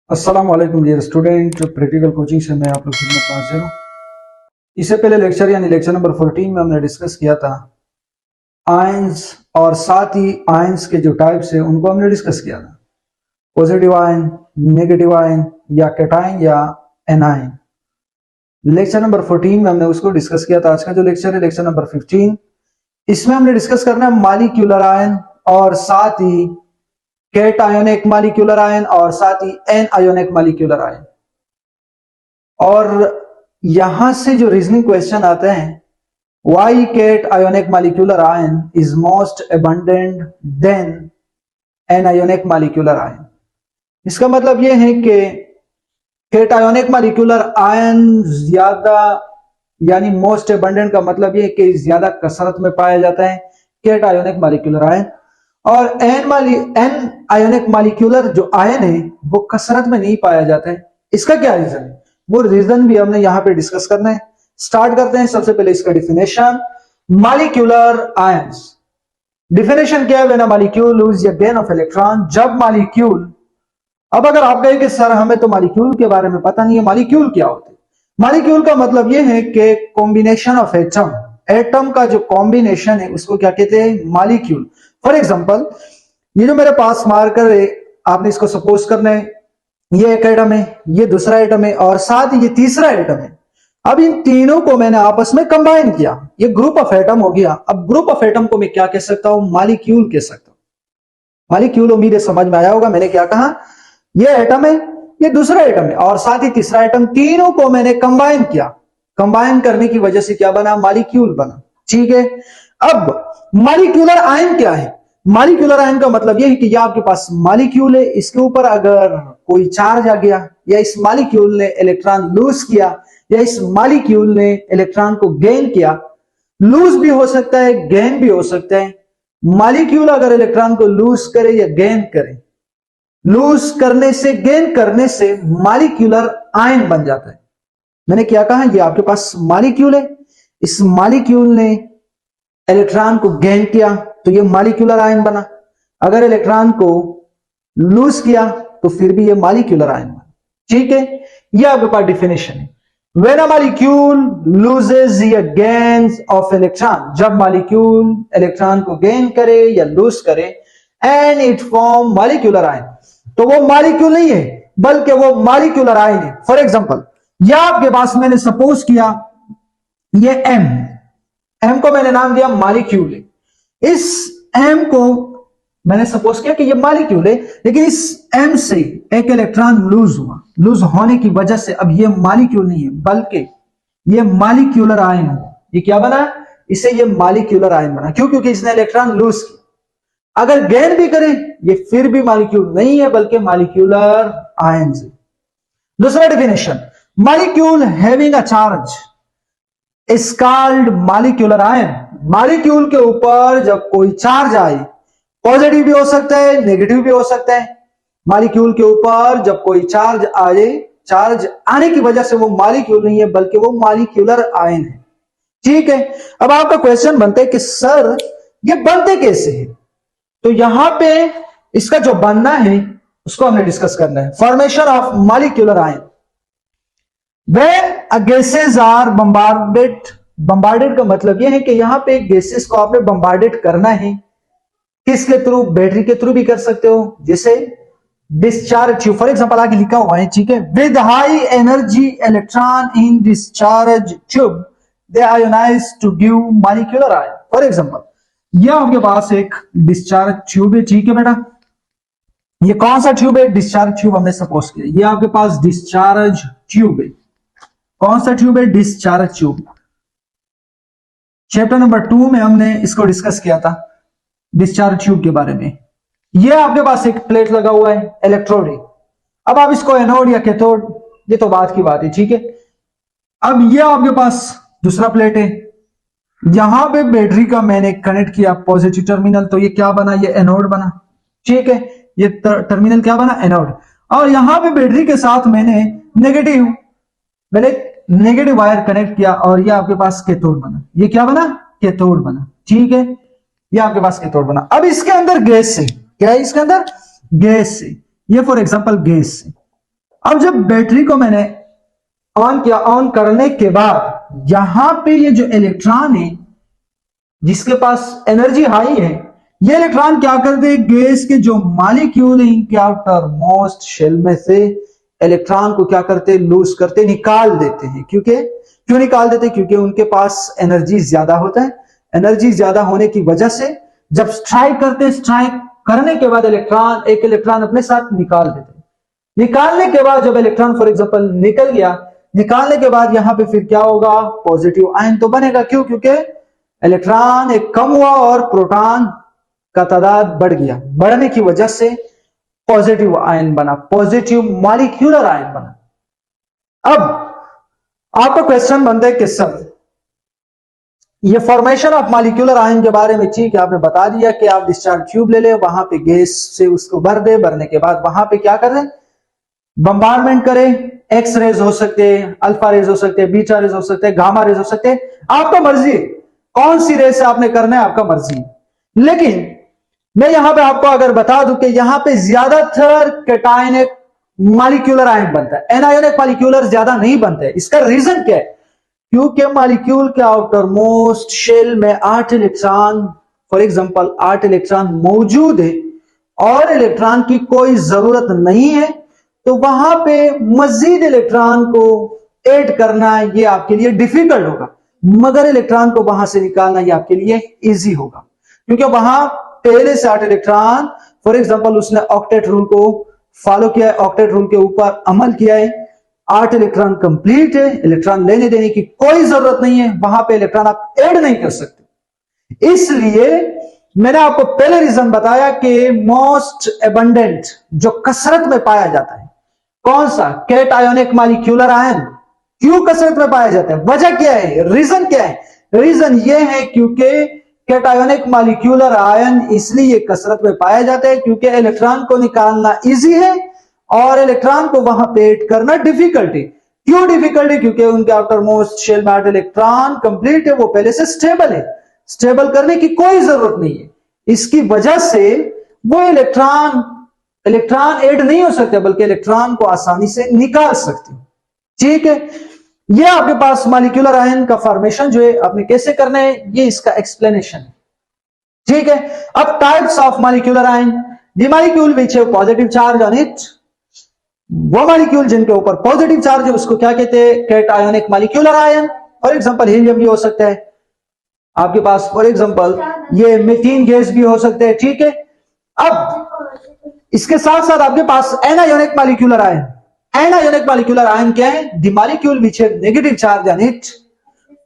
अस्सलाम वालेकुम dear student. Practical coaching से मैं आप लोग खिदमत में हाजिर हूँ। इससे पहले लेक्चर यानी लेक्चर नंबर 14 में हमने डिस्कस किया था आयंस और साथ ही आयंस के जो टाइप्स है उनको हमने डिस्कस किया था, पॉजिटिव आयन, नेगेटिव आयन या कैटायन या एनायन। लेक्चर नंबर 14 में हमने उसको डिस्कस किया था। आज का जो लेक्चर है लेक्चर नंबर 15, इसमें हमने डिस्कस करना है मॉलिक्यूलर आयन और साथ ही कैट आयोनिक मॉलिक्यूलर आयन और साथ ही एन आयोनिक मॉलिक्यूलर आयन। और यहां से जो रीजनिंग क्वेश्चन आते हैं, why cationic molecular ion is most abundant than anionic molecular ion. इसका मतलब यह है कि कैट आयोनिक मॉलिक्यूलर आयन ज्यादा यानी मोस्ट अबंडेंट का मतलब यह है कि ज्यादा कसरत में पाया जाता है कैट आयोनिक मॉलिक्यूलर आयन, और एन आयोनिक मॉलिक्यूलर जो आयन है वो कसरत में नहीं पाया जाता है। इसका क्या रीजन है, वो रीजन भी हमने यहां पे डिस्कस करना है। स्टार्ट करते हैं। सबसे पहले इसका डिफिनेशन, मॉलिक्यूलर आयंस। डिफिनेशन क्या है? व्हेन अ मॉलिक्यूल लूज या गेन ऑफ इलेक्ट्रॉन, जब मॉलिक्यूल, अब अगर आप कहें कि सर हमें तो मॉलिक्यूल के बारे में पता नहीं है, मॉलिक्यूल क्या होते हैं? मॉलिक्यूल का मतलब यह है कि कॉम्बिनेशन ऑफ एटम, एटम का जो कॉम्बिनेशन है उसको क्या कहते हैं? मॉलिक्यूल। फॉर एग्जांपल, ये जो मेरे पास मार्कर है, आपने इसको सपोज करना है ये एक एटम है, ये दूसरा एटम है और साथ ही ये तीसरा एटम है। अब इन तीनों को मैंने आपस में कंबाइन किया, ये ग्रुप ऑफ एटम हो गया। अब ग्रुप ऑफ एटम को मैं क्या कह सकता हूं? मॉलिक्यूल कह सकता हूं। मॉलिक्यूल उम्मीद है समझ में आया होगा मैंने क्या कहा। ये एटम है, ये दूसरा एटम है और साथ ही तीसरा एटम, तीनों को मैंने कंबाइन किया। कंबाइन करने की वजह से क्या बना? मॉलिक्यूल बना। ठीक है। अब मॉलिक्यूलर आयन क्या है? मॉलिक्यूलर आयन का मतलब यह है कि यह आपके पास मॉलिक्यूल है, इसके ऊपर अगर कोई चार्ज आ गया या इस मॉलिक्यूल ने इलेक्ट्रॉन लूज किया या इस मॉलिक्यूल ने इलेक्ट्रॉन को गेन किया, लूज भी हो सकता है, गेन भी हो सकता है। मॉलिक्यूल अगर इलेक्ट्रॉन को लूज करे या गेन करे, लूज करने से, गेन करने से मॉलिक्यूलर आयन बन जाता है। मैंने क्या कहा? ये आपके पास मॉलिक्यूल है, इस मॉलिक्यूल ने इलेक्ट्रॉन को गेन किया तो ये मॉलिक्यूलर आयन बना। अगर इलेक्ट्रॉन को लूज किया तो फिर भी ये मॉलिक्यूलर आयन बना। ठीक है, ये आपके पास डिफिनेशन है। व्हेन अ मॉलिक्यूल लूजेस या गेन्स ऑफ इलेक्ट्रॉन, जब मॉलिक्यूल इलेक्ट्रॉन को गेन करे या लूज करे, and it form molecular ion, तो वो मॉलिक्यूल नहीं है बल्कि वो मॉलिक्यूलर आयन है। फॉर एग्जांपल, यह आपके पास मैंने सपोज किया ये एम को मैंने नाम दिया मॉलिक्यूल है। इस एम को मैंने सपोज किया कि ये मॉलिक्यूल है, लेकिन इस एम से एक इलेक्ट्रॉन लूज हुआ। लूज होने की वजह से अब ये मॉलिक्यूल नहीं है बल्कि ये मॉलिक्यूलर आयन हुआ। ये क्या बना? इसे ये मॉलिक्यूलर आयन बना। क्यों? क्योंकि इसने इलेक्ट्रॉन लूज किया। अगर गेन भी करे ये फिर भी मॉलिक्यूल नहीं है बल्कि मॉलिक्यूलर आयन है। दूसरा definition, molecule having a charge is called molecular ion. Molecule के ऊपर जब कोई चार्ज आए, पॉजिटिव भी हो सकता है, नेगेटिव भी हो सकता है। मॉलिक्यूल के ऊपर जब कोई चार्ज आए, चार्ज आने की वजह से वो मॉलिक्यूल नहीं है बल्कि वो मॉलिक्यूलर आयन है। ठीक है। अब आपका क्वेश्चन बनता है कि सर ये बनते कैसे हैं? तो यहां पे इसका जो बनना है उसको हमने डिस्कस करना है। Formation of molecular ion. When a gases are bombarded का मतलब यह है कि यहां पे गैसेस को आपने बम्बार्डेड करना है। किसके थ्रू? बैटरी के थ्रू भी कर सकते हो, जैसे डिस्चार्ज ट्यूब। फॉर एग्जांपल आगे लिखा हुआ है, ठीक है, with high energy electron in discharge tube they ionize to give molecular ion. For example, यह आपके पास एक डिस्चार्ज ट्यूब है। ठीक है बेटा, ये कौन सा ट्यूब है? डिस्चार्ज ट्यूब हमने सपोज किया। ये आपके पास डिस्चार्ज ट्यूब है। कौन सा ट्यूब है? Discharge tube. चैप्टर नंबर 2 में हमने इसको डिस्कस किया था, डिस्चार्ज ट्यूब के बारे में। ये आपके पास एक प्लेट लगा हुआ है, इलेक्ट्रोड है। अब आप इसको एनोड या कैथोड, ये तो बात की बात है। ठीक है। अब ये आपके पास दूसरा प्लेट है, यहां पे बैटरी का मैंने कनेक्ट किया पॉजिटिव टर्मिनल, तो ये क्या बना? ये एनोड बना। ठीक है, ये टर्मिनल क्या बना? एनोड। और यहां पे बैटरी के साथ मैंने नेगेटिव वायर कनेक्ट किया और ये आपके पास कैथोड बना। ये क्या बना? कैथोड बना। ठीक है, ये आपके पास कैथोड बना। अब इसके अंदर गैस है। क्या है इसके अंदर? गैस है। ये फॉर एग्जांपल गैस है। अब जब बैटरी को मैंने ऑन किया, ऑन करने के बाद यहां पे ये जो इलेक्ट्रॉन है जिसके पास एनर्जी हाई है, ये इलेक्ट्रॉन क्या करते हैं, गैस के जो मॉलिक्यूल है इनके आउटर मोस्ट शेल में से इलेक्ट्रॉन को क्या करते हैं, लूज करते, निकाल देते हैं। क्यों निकाल देते हैं? क्योंकि उनके पास एनर्जी ज्यादा होता है। एनर्जी ज्यादा होने की वजह से जब स्ट्राइक करते हैं, स्ट्राइक करने के बाद एक इलेक्ट्रॉन अपने साथ निकाल देते हैं। निकालने के बाद जब इलेक्ट्रॉन फॉर एग्जांपल निकल गया, निकालने के बाद यहां पे फिर क्या होगा, पॉजिटिव आयन तो बनेगा। क्यों? क्योंकि इलेक्ट्रॉन एक कम हुआ और प्रोटॉन का तादाद बढ़ गया। बढ़ने की वजह से पॉजिटिव आयन बना, पॉजिटिव मॉलिक्यूलर आयन बना। अब आपका क्वेश्चन बनता है कि सर ये फॉर्मेशन ऑफ मॉलिक्यूलर आयन के बारे में ठीक है, आपने बता दिया कि आप डिस्चार्ज ट्यूब ले ले, वहां पे गैस से उसको भर दे, भरने के बाद वहां पे क्या करें, बम्बार्डमेंट करें। एक्स रेज हो सकते हैं, अल्फा रेज हो सकते हैं, बीटा रेज हो सकते हैं, गामा रेज हो सकते हैं, आपका मर्जी है कौन सी रेज से आपने करना है, आपका मर्जी है। लेकिन मैं यहां पे आपको अगर बता दूं कि यहां पे ज्यादातर कैटायनिक मॉलिक्यूलर आयन बनता है, एनायोनिक मॉलिक्यूलर ज्यादा नहीं बनते। इसका रीजन क्या है? क्योंकि मॉलिक्यूल के आउटर मोस्ट शेल में 8 इलेक्ट्रॉन, फॉर एग्जांपल 8 इलेक्ट्रॉन मौजूद है और इलेक्ट्रॉन की कोई जरूरत नहीं है, तो वहां पे मजीद इलेक्ट्रॉन को ऐड करना ये आपके लिए डिफिकल्ट होगा, मगर इलेक्ट्रॉन को वहां से निकालना ये आपके लिए इजी होगा। क्योंकि वहां पहले से 8 इलेक्ट्रॉन, फॉर एग्जांपल उसने ऑक्टेट रूल को फॉलो किया है, ऑक्टेट रूल के ऊपर अमल किया है, 8 इलेक्ट्रॉन कंप्लीट है, इलेक्ट्रॉन लेने देने की कोई जरूरत नहीं है, वहां पे इलेक्ट्रॉन आप ऐड नहीं कर सकते। इसलिए मैंने आपको पहले रीजन बताया कि मोस्ट एबंडेंट जो कसरत में पाया जाता है कौन सा, कैटायोनिक मॉलिक्यूलर आयन। क्यों कसरत में पाया जाता है, वजह क्या है, रीजन क्या है? रीजन ये है क्योंकि कैटायोनिक मॉलिक्यूलर आयन इसलिए कसरत में पाया जाता है क्योंकि इलेक्ट्रॉन को निकालना इजी है और इलेक्ट्रॉन को वहां पे ऐड करना डिफिकल्ट है। क्यों डिफिकल्ट है? क्योंकि उनके आउटर मोस्ट शेल में 8 इलेक्ट्रॉन कंप्लीट है, वो पहले से स्टेबल है, स्टेबल करने की कोई जरूरत नहीं है। इसकी वजह से वो इलेक्ट्रॉन ऐड नहीं हो सकते, बल्कि इलेक्ट्रॉन को आसानी से निकाल सकते हो। ठीक है, ये आपके पास मॉलिक्यूलर आयन का फॉर्मेशन जो है आपने कैसे करना है, ये इसका एक्सप्लेनेशन है। ठीक है, अब types of molecular ion, the molecule which have positive charge on it, वो मॉलिक्यूल जिनके ऊपर पॉजिटिव चार्ज है उसको क्या कहते हैं, cationic molecular ion. For example helium भी हो सकता है आपके पास, फॉर एग्जांपल ये मीथेन गैस भी हो सकते हैं। ठीक है, अब इसके साथ साथ आपके पास anionic molecular ion. Anionic molecular ion क्या है, the molecule which have negative charge on it.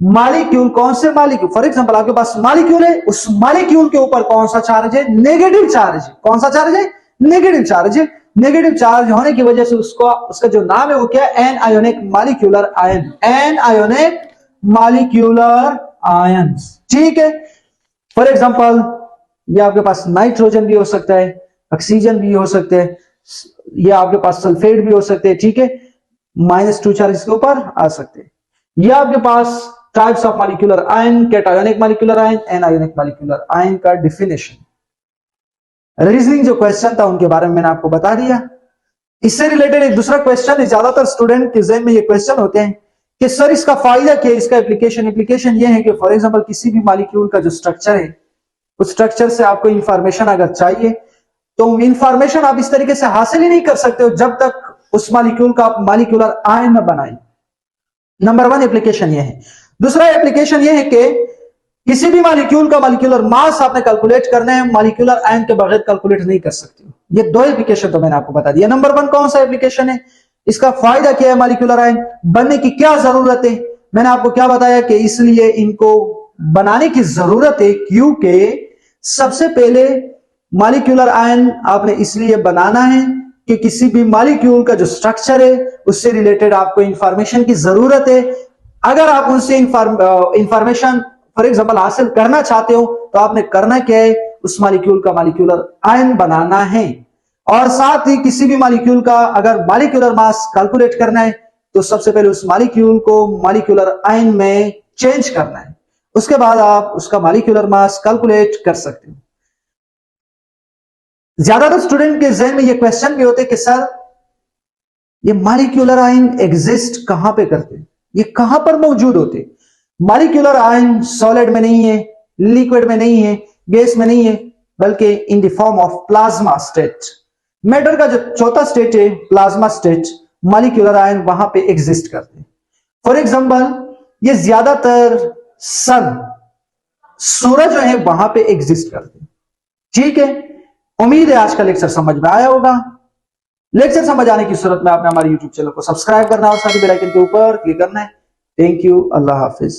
Molecule, कौन से मॉलिक्यूल, फॉर एग्जांपल आपके पास मॉलिक्यूल है, उस मॉलिक्यूल के ऊपर कौन सा चार्ज है, नेगेटिव चार्ज है। कौन सा चार्ज है, नेगेटिव चार्ज है। नेगेटिव चार्ज होने की वजह से उसका जो नाम है वो क्या है, anionic molecular ion, anionic molecular ion. ठीक है, फॉर एग्जांपल ये आपके पास नाइट्रोजन भी हो सकता है, ऑक्सीजन भी हो सकते हैं, ये आपके पास सल्फेट भी हो सकते हैं। ठीक है, -2 चार्ज इसके ऊपर आ सकते हैं। ये आपके पास types of molecular ion, cationic molecular ion, anionic molecular ion का डिफिनेशन। रीजनिंग जो क्वेश्चन था उनके बारे में मैंने आपको बता दिया। इससे रिलेटेड एक दूसरा क्वेश्चन है, ज्यादातर स्टूडेंट के ज़हन में ये क्वेश्चन होते हैं कि सर इसका फायदा क्या है, इसका एप्लीकेशन ये है कि फॉर एग्जांपल किसी भी मॉलिक्यूल का जो स्ट्रक्चर है उस स्ट्रक्चर से आपको इंफॉर्मेशन अगर चाहिए तो इंफॉर्मेशन आप इस तरीके से हासिल ही नहीं कर सकते हो जब तक उस मॉलिक्यूल का आप मॉलिक्यूलर आयन न बनाए। नंबर 1 एप्लीकेशन ये है। दूसरा एप्लीकेशन ये है कि किसी भी मॉलिक्यूल का मॉलिक्यूलर मास आपने कैलकुलेट करना है, मॉलिक्यूलर आयन के बगैर कैलकुलेट नहीं कर सकते हो। ये 2 एप्लीकेशन तो मैंने आपको बता दिया। नंबर 1 कौन सा एप्लीकेशन है, इसका फायदा क्या है, मॉलिक्यूलर आयन बनने की क्या जरूरत है, मैंने आपको क्या बताया कि इसलिए इनको बनाने की जरूरत है क्योंकि सबसे पहले मॉलिक्यूलर आयन आपने इसलिए बनाना है कि किसी भी मॉलिक्यूल का जो स्ट्रक्चर है उससे रिलेटेड आपको इंफॉर्मेशन की जरूरत है। अगर आप उनसे इंफॉर्मेशन फॉर एग्जांपल हासिल करना चाहते हो तो आपने करना क्या है, उस मॉलिक्यूल का मॉलिक्यूलर आयन बनाना है। और साथ ही किसी भी मॉलिक्यूल का अगर मॉलिक्यूलर मास कैलकुलेट करना है तो सबसे पहले उस मॉलिक्यूल को मॉलिक्यूलर आयन में चेंज करना है, उसके बाद आप उसका मॉलिक्यूलर मास कैलकुलेट कर सकते हो। ज्यादातर स्टूडेंट के जहन में ये क्वेश्चन भी होते कि सर ये मॉलिक्यूलर आयन एग्जिस्ट कहां पे करते, ये कहां पर मौजूद होते? मॉलिक्यूलर आयन सॉलिड में नहीं है, लिक्विड में नहीं है, गैस में नहीं है, बल्कि in the form of plasma state. Matter का जो चौथा स्टेट है प्लाज्मा स्टेट, मॉलिक्यूलर आयन वहां पे एग्जिस्ट करते हैं। फॉर एग्जांपल ये ज्यादातर सन, सूरज जो है वहां पे एग्जिस्ट करते हैं। ठीक है, उम्मीद है आज का लेक्चर समझ में आया होगा। लेक्चर समझ आने की सूरत में आपने हमारे YouTube चैनल को सब्सक्राइब करना है और साथ ही बेल आइकन के ऊपर क्लिक करना है। Thank you, Allah Hafiz.